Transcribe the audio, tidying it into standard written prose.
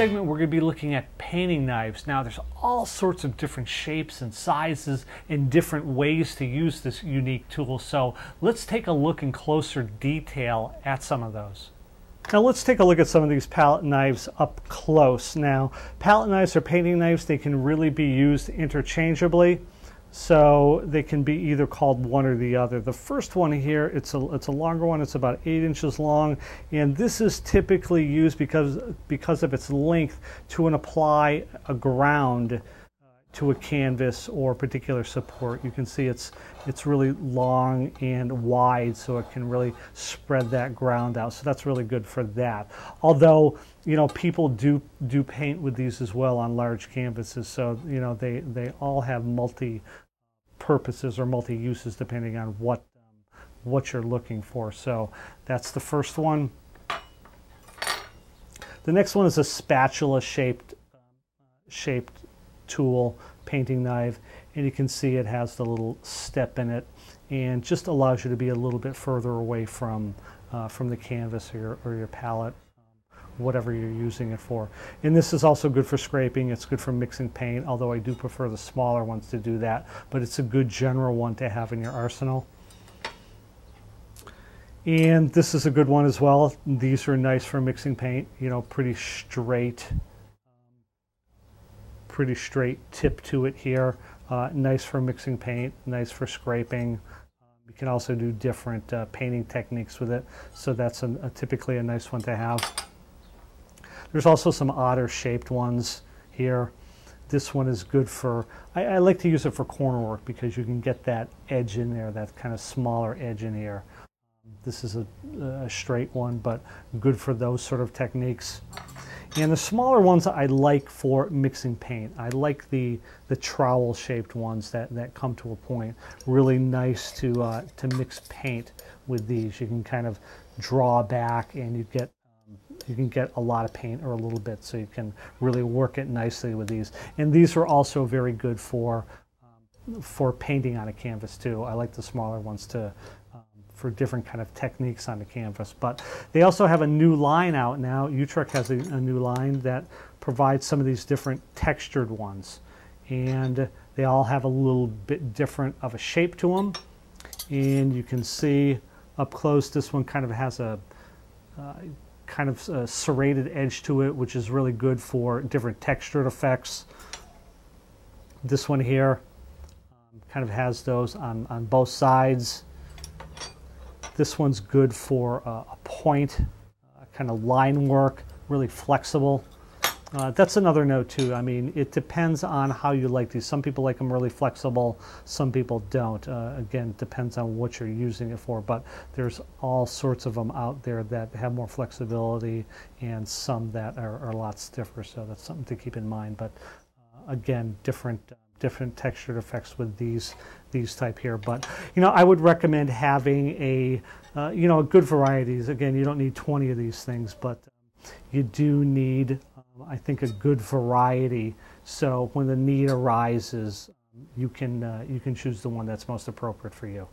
segment, we're going to be looking at painting knives. Now, there's all sorts of different shapes and sizes and different ways to use this unique tool. So let's take a look in closer detail at some of those. Now let's take a look at some of these palette knives up close. Now, palette knives or painting knives, they can really be used interchangeably. So they can be either called one or the other. The first one here, it's a longer one. It's about 8 inches long, and this is typically used because of its length to apply a ground to a canvas or particular support. You can see it's really long and wide, so it can really spread that ground out. So that's really good for that. Although, you know, people do paint with these as well on large canvases. So, you know, they all have multi-purposes or multi-uses depending on what you're looking for. So that's the first one. The next one is a spatula shaped tool, painting knife, and you can see it has the little step in it and just allows you to be a little bit further away from the canvas or your palette, whatever you're using it for. And this is also good for scraping. It's good for mixing paint, although I do prefer the smaller ones to do that, but it's a good general one to have in your arsenal. And this is a good one as well. These are nice for mixing paint, you know, pretty straight tip to it here. Nice for mixing paint, nice for scraping. You can also do different painting techniques with it, so that's typically a nice one to have. There's also some odder shaped ones here. This one is good for, I like to use it for corner work because you can get that edge in there, that kind of smaller edge in here. This is a straight one, but good for those sort of techniques. And the smaller ones I like for mixing paint. I like the trowel shaped ones that come to a point. Really nice to mix paint with these. You can kind of draw back and you can get a lot of paint or a little bit, so you can really work it nicely with these. And these are also very good for painting on a canvas too. I like the smaller ones for different kind of techniques on the canvas. But they also have a new line out now. Utrecht has a new line that provides some of these different textured ones. And they all have a little bit different of a shape to them. And you can see up close, this one kind of has a kind of a serrated edge to it, which is really good for different textured effects. This one here kind of has those on both sides. This one's good for a point, kind of line work, really flexible. That's another note too. I mean, it depends on how you like these. Some people like them really flexible, some people don't. Again, it depends on what you're using it for, but there's all sorts of them out there that have more flexibility and some that are a lot stiffer, so that's something to keep in mind. But again, different textured effects with these type here. But you know, I would recommend having a you know, a good varieties. Again, you don't need 20 of these things, but you do need I think a good variety, so when the need arises, you can choose the one that's most appropriate for you.